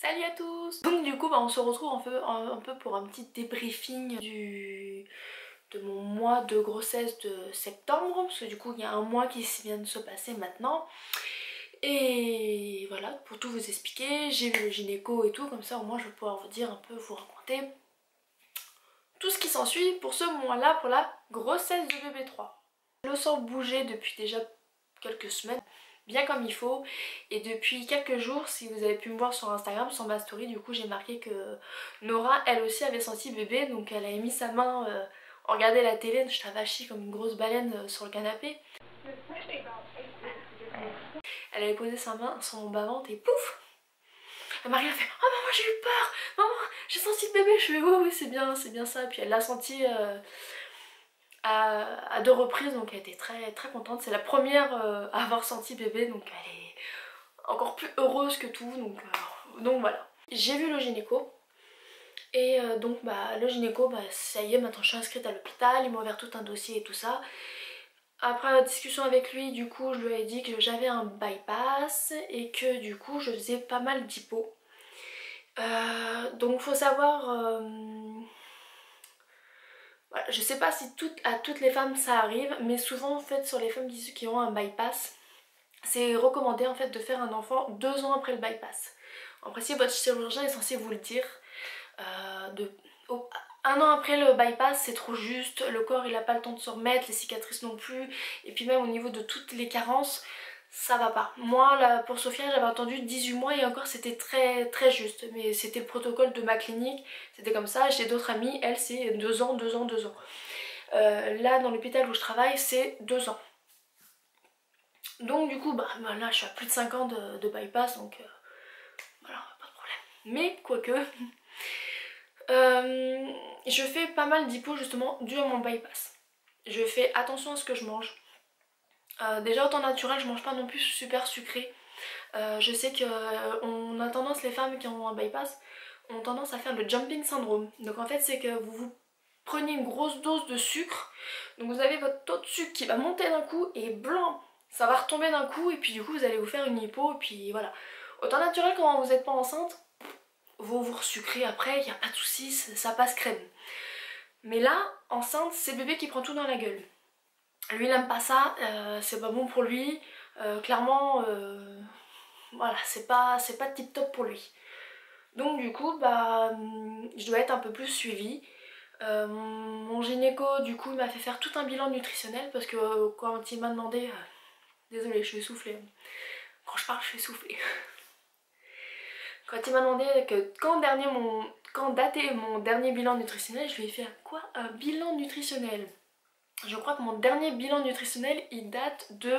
Salut à tous. Donc du coup on se retrouve un peu pour un petit débriefing de mon mois de grossesse de septembre, parce que du coup il y a un mois qui vient de se passer maintenant. Et voilà, pour tout vous expliquer, j'ai vu le gynéco et tout, comme ça au moins je vais pouvoir vous dire un peu, vous raconter tout ce qui s'ensuit pour ce mois-là, pour la grossesse de bébé 3. Je le sens bouger depuis déjà quelques semaines, bien comme il faut, et depuis quelques jours, si vous avez pu me voir sur Instagram, sur ma story, du coup j'ai marqué que Nora elle aussi avait senti bébé, donc elle avait mis sa main, on regardait la télé, je t'avachis comme une grosse baleine sur le canapé. Elle avait posé sa main sur mon bas-ventre et pouf, elle m'a rien fait. Oh maman j'ai eu peur, maman j'ai senti le bébé, je fais oh oui c'est bien ça, puis elle l'a senti à deux reprises, donc elle était très contente. C'est la première à avoir senti bébé, donc elle est encore plus heureuse que tout, donc voilà. J'ai vu le gynéco et donc le gynéco, ça y est, maintenant je suis inscrite à l'hôpital, il m'a ouvert tout un dossier et tout ça. Après la discussion avec lui, du coup je lui ai dit que j'avais un bypass et que du coup je faisais pas mal d'hypo. Donc faut savoir... Voilà, je sais pas si à toutes les femmes ça arrive, mais souvent en fait sur les femmes qui ont un bypass, c'est recommandé en fait de faire un enfant 2 ans après le bypass. En principe votre chirurgien est censé vous le dire. Un an après le bypass c'est trop juste, le corps il a pas le temps de se remettre, les cicatrices non plus, et puis même au niveau de toutes les carences, ça va pas. Moi là, pour Sophia j'avais attendu 18 mois et encore c'était très juste, mais c'était le protocole de ma clinique, c'était comme ça. J'ai d'autres amies, elles c'est 2 ans, 2 ans, 2 ans. Là dans l'hôpital où je travaille c'est 2 ans. Donc du coup là je suis à plus de 5 ans de bypass, donc voilà, pas de problème. Mais quoique, je fais pas mal d'hypo justement dû à mon bypass. Je fais attention à ce que je mange. Déjà au temps naturel je mange pas non plus super sucré. Je sais qu'on a tendance, les femmes qui ont un bypass ont tendance à faire le jumping syndrome. Donc en fait c'est que vous prenez une grosse dose de sucre, donc vous avez votre taux de sucre qui va monter d'un coup et blanc, ça va retomber d'un coup, et puis du coup vous allez vous faire une hypo, et puis voilà. Au temps naturel quand vous n'êtes pas enceinte, vous resucrez après, il n'y a pas de soucis, ça passe crème. Mais là, enceinte, c'est bébé qui prend tout dans la gueule. Lui il aime pas ça, c'est pas bon pour lui, clairement voilà, c'est pas tip top pour lui. Donc du coup je dois être un peu plus suivie. Mon gynéco du coup m'a fait faire tout un bilan nutritionnel parce que quand il m'a demandé, désolée je suis essoufflée, quand je parle je suis essoufflée. Quand il m'a demandé quand datait mon dernier bilan nutritionnel, je lui ai fait quoi, un bilan nutritionnel? Je crois que mon dernier bilan nutritionnel il date de...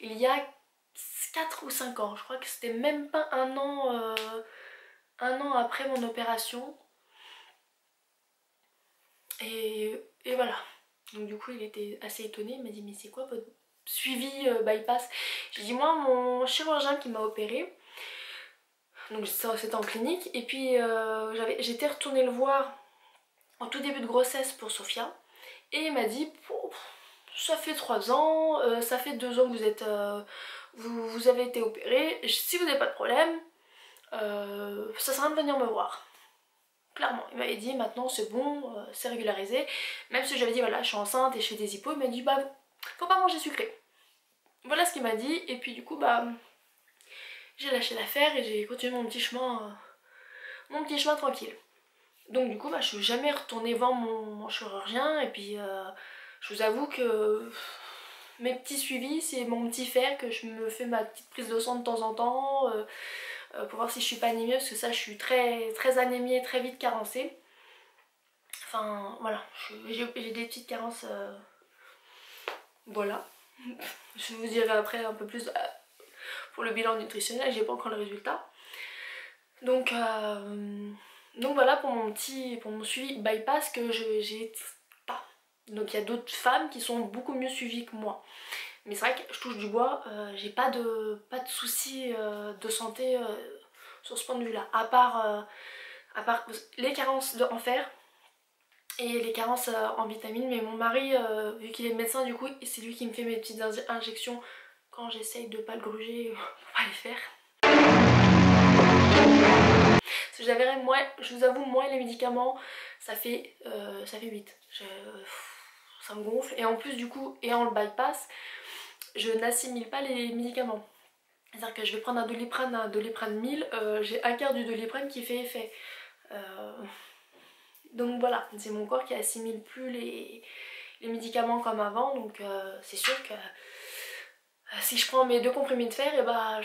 il y a 4 ou 5 ans, je crois que c'était même pas un an après mon opération. Et voilà. Donc du coup il était assez étonné, il m'a dit mais c'est quoi votre suivi bypass? J'ai dit moi mon chirurgien qui m'a opéré, donc c'était en clinique, et puis j'étais retournée le voir en tout début de grossesse pour Sophia, et il m'a dit ça fait 3 ans, ça fait 2 ans que vous avez été opéré, si vous n'avez pas de problème, ça sert à rien de venir me voir. Clairement, il m'avait dit maintenant c'est bon, c'est régularisé. Même si j'avais dit voilà je suis enceinte et je fais des hypos, il m'a dit faut pas manger sucré. Voilà ce qu'il m'a dit, et puis du coup j'ai lâché l'affaire et j'ai continué mon petit chemin tranquille. Donc du coup je suis jamais retournée voir mon chirurgien, et puis je vous avoue que mes petits suivis c'est mon petit fer, que je me fais ma petite prise de sang de temps en temps pour voir si je suis pas anémie, parce que ça je suis très anémie et très vite carencée. Enfin voilà, j'ai des petites carences, voilà. Je vous dirai après un peu plus pour le bilan nutritionnel, j'ai pas encore le résultat. Donc voilà pour mon suivi bypass que j'ai pas. Donc il y a d'autres femmes qui sont beaucoup mieux suivies que moi. Mais c'est vrai que je touche du bois, j'ai pas de soucis de santé sur ce point de vue là. À part les carences en fer et les carences en vitamines. Mais mon mari, vu qu'il est médecin, du coup c'est lui qui me fait mes petites injections quand j'essaye de pas le gruger, faut pas les faire. Parce que j'avais moi, je vous avoue, moi les médicaments, ça fait 8. Ça me gonfle. Et en plus du coup, ayant le bypass, je n'assimile pas les médicaments. C'est-à-dire que je vais prendre un Doliprane 1000, j'ai un quart du Doliprane qui fait effet. Donc voilà, c'est mon corps qui assimile plus les médicaments comme avant, donc c'est sûr que si je prends mes 2 comprimés de fer, et bah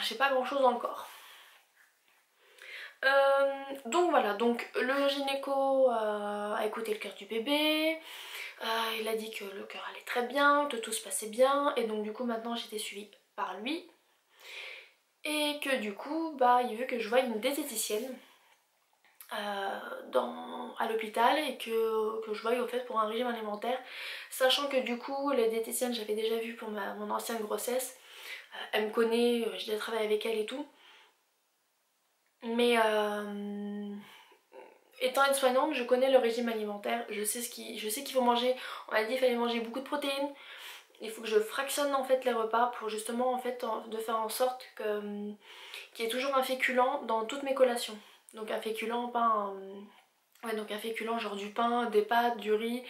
j'ai pas grand chose dans le corps. Donc voilà, donc le gynéco a écouté le cœur du bébé, il a dit que le cœur allait très bien, que tout se passait bien, et donc du coup maintenant j'étais suivie par lui, et que du coup bah il veut que je voie une diététicienne à l'hôpital et que je voie au fait pour un régime alimentaire, sachant que du coup la diététicienne j'avais déjà vu pour mon ancienne grossesse, elle me connaît, j'ai déjà travaillé avec elle et tout, mais étant aide-soignante je connais le régime alimentaire, je sais qu'il faut manger, on m'a dit qu'il fallait manger beaucoup de protéines, il faut que je fractionne en fait les repas pour justement en fait de faire en sorte qu'il y ait toujours un féculent dans toutes mes collations. Donc un féculent, donc un féculent genre du pain, des pâtes, du riz,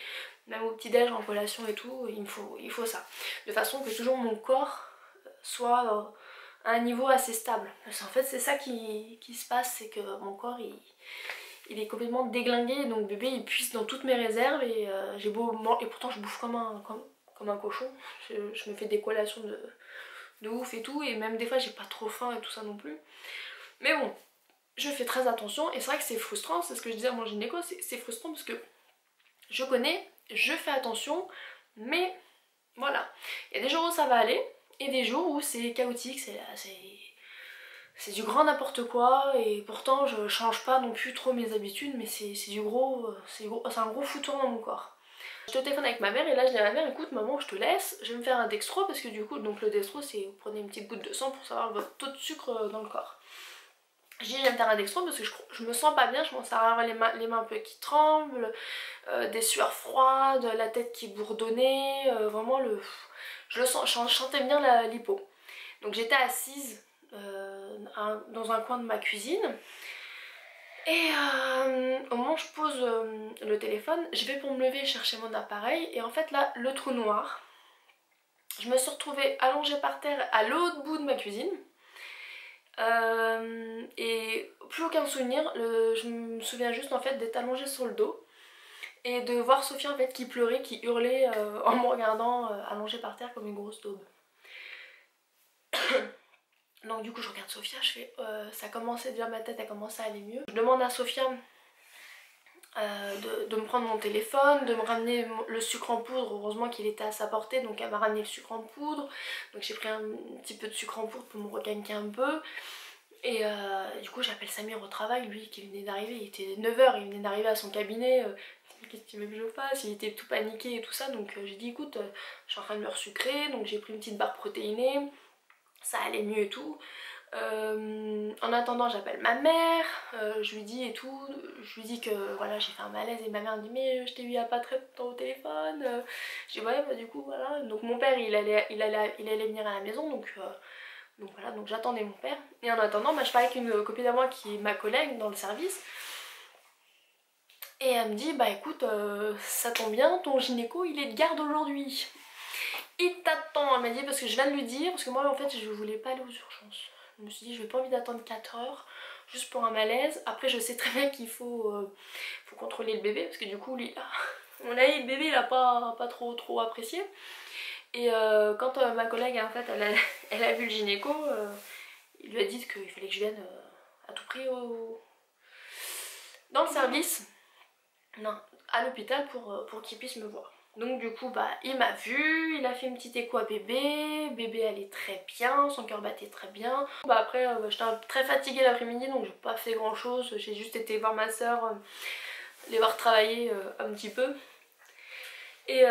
même au petit-déj, en collation et tout, il faut ça. De façon que toujours mon corps soit à un niveau assez stable. Parce qu'en fait c'est ça qui se passe, c'est que mon corps il est complètement déglingué, donc bébé il puise dans toutes mes réserves et j'ai beau manger, et pourtant je bouffe comme un cochon. Je me fais des collations de ouf et tout, et même des fois j'ai pas trop faim et tout ça non plus. Mais bon, je fais très attention et c'est vrai que c'est frustrant, c'est ce que je disais à mon gynéco, c'est frustrant parce que je connais, je fais attention, mais voilà. Il y a des jours où ça va aller et des jours où c'est chaotique, c'est du grand n'importe quoi, et pourtant je change pas non plus trop mes habitudes, mais c'est un gros foutoir dans mon corps. J'étais au téléphone avec ma mère et là je dis à ma mère, écoute maman, je te laisse, je vais me faire un dextro, parce que du coup donc le dextro c'est vous prenez une petite goutte de sang pour savoir votre taux de sucre dans le corps. Je dis je vais me faire un dextro parce que je me sens pas bien, je commence à avoir les mains un peu qui tremblent, des sueurs froides, la tête qui bourdonnait, vraiment je le sens, je sentais bien l'hypo. Donc j'étais assise dans un coin de ma cuisine et au moment où je pose le téléphone, je vais pour me lever chercher mon appareil et en fait là le trou noir, je me suis retrouvée allongée par terre à l'autre bout de ma cuisine. Et plus aucun souvenir, je me souviens juste en fait d'être allongée sur le dos et de voir Sophia en fait qui pleurait, qui hurlait en me regardant allongée par terre comme une grosse daube. Donc du coup je regarde Sophia, je fais ça commençait déjà, ma tête a commencé à aller mieux. Je demande à Sophia de me prendre mon téléphone, de me ramener le sucre en poudre, heureusement qu'il était à sa portée, donc elle m'a ramené le sucre en poudre, donc j'ai pris un petit peu de sucre en poudre pour me requinquer un peu. Et du coup j'appelle Samir au travail, lui qui venait d'arriver, il était 9 h, il venait d'arriver à son cabinet, qu'est-ce que tu veux que je fasse, il était tout paniqué et tout ça, donc j'ai dit écoute, je suis en train de me resucrer, donc j'ai pris une petite barre protéinée, ça allait mieux et tout. En attendant j'appelle ma mère, je lui dis et tout, je lui dis que voilà j'ai fait un malaise et ma mère me dit mais je t'ai eu il y a pas très longtemps au téléphone, je dis ouais bah du coup voilà, donc mon père il allait venir à la maison, donc voilà, donc j'attendais mon père. Et en attendant, bah, je parlais avec une copine à moi qui est ma collègue dans le service. Et elle me dit, bah écoute, ça tombe bien, ton gynéco il est de garde aujourd'hui. Il t'attend, elle m'a dit, parce que je viens de lui dire, parce que moi en fait je voulais pas aller aux urgences. Je me suis dit, je n'ai pas envie d'attendre 4 heures, juste pour un malaise. Après je sais très bien qu'il faut contrôler le bébé, parce que du coup lui, on a eu le bébé, il a pas trop apprécié. Et quand ma collègue en fait elle a vu le gynéco, il lui a dit qu'il fallait que je vienne à tout prix dans le service, non, à l'hôpital pour qu'il puisse me voir. Donc du coup bah il m'a vu, il a fait une petite écho à bébé allait très bien, son cœur battait très bien. Bah après j'étais très fatiguée l'après-midi, donc j'ai pas fait grand chose, j'ai juste été voir ma soeur, les voir travailler un petit peu. Et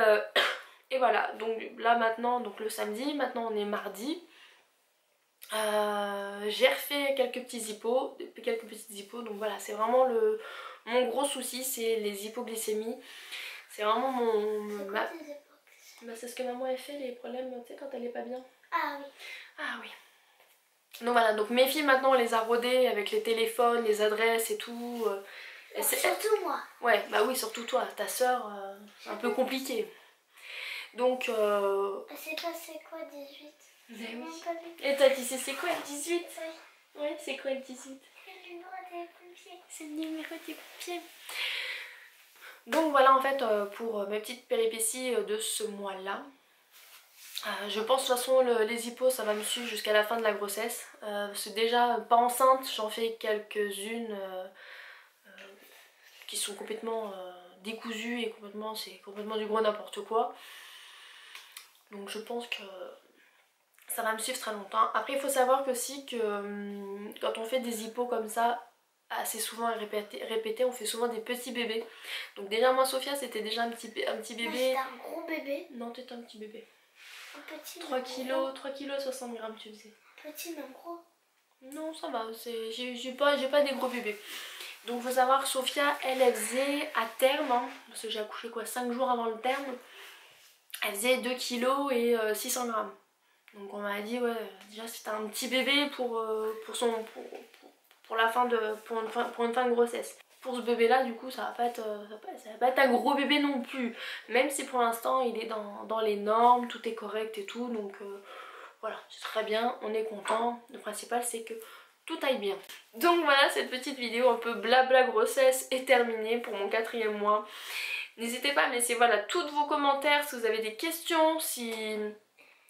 voilà, donc là maintenant, donc le samedi, maintenant on est mardi. J'ai refait quelques petites hippos, donc voilà, c'est vraiment mon gros souci, c'est les hypoglycémies. C'est vraiment c'est ce que maman a fait, les problèmes, tu sais, quand elle est pas bien. Ah oui. Ah oui. Donc voilà, donc mes filles maintenant on les a rodées avec les téléphones, les adresses et tout. Surtout moi. Ouais, bah oui, surtout toi, ta soeur, c'est un peu compliqué. Donc C'est passé quoi 18? Mais oui. Et toi tu sais c'est quoi le 18? Oui. Ouais, c'est quoi le 18? C'est le numéro des pompiers. C'est le numéro des pompiers. Donc voilà en fait pour mes petites péripéties de ce mois-là. Je pense de toute façon les hippos ça va me suivre jusqu'à la fin de la grossesse. C'est déjà pas enceinte, j'en fais quelques-unes qui sont complètement décousues et c'est complètement du gros n'importe quoi. Donc je pense que ça va me suivre très longtemps. Après il faut savoir que si quand on fait des hippos comme ça, assez souvent et répété, on fait souvent des petits bébés. Donc déjà moi Sophia c'était déjà un petit bébé. C'était un gros bébé. Non t'étais un petit bébé. Un petit 3 kg 60 grammes tu faisais. Petit mais gros. Non ça va, j'ai pas des gros bébés. Donc faut savoir que Sophia elle faisait à terme, hein, parce que j'ai accouché quoi 5 jours avant le terme, elle faisait 2 kg et 600 grammes. Donc on m'a dit ouais déjà c'était un petit bébé pour une fin de grossesse. Pour ce bébé là du coup ça va pas être un gros bébé non plus. Même si pour l'instant il est dans les normes, tout est correct et tout. Donc voilà, c'est très bien, on est content. Le principal c'est que tout aille bien. Donc voilà, cette petite vidéo un peu blabla grossesse est terminée pour mon 4e mois. N'hésitez pas à me laisser voilà, tous vos commentaires si vous avez des questions, si...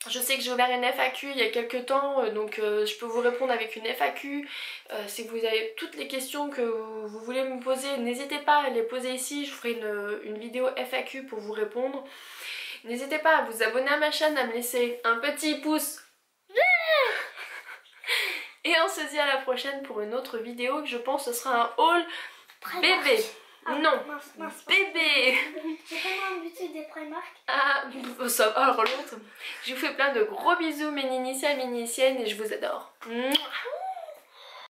Je sais que j'ai ouvert une FAQ il y a quelques temps, donc je peux vous répondre avec une FAQ. Si vous avez toutes les questions que vous voulez me poser, n'hésitez pas à les poser ici, je ferai une vidéo FAQ pour vous répondre. N'hésitez pas à vous abonner à ma chaîne, à me laisser un petit pouce. Et on se dit à la prochaine pour une autre vidéo que je pense ce sera un haul bébé. Ah, non, mince. bébé. J'ai pas l'habitude des Primark. Ah, ça, alors l'autre. Je vous fais plein de gros bisous mes niniciens et mes niniciennes et je vous adore. Mouah.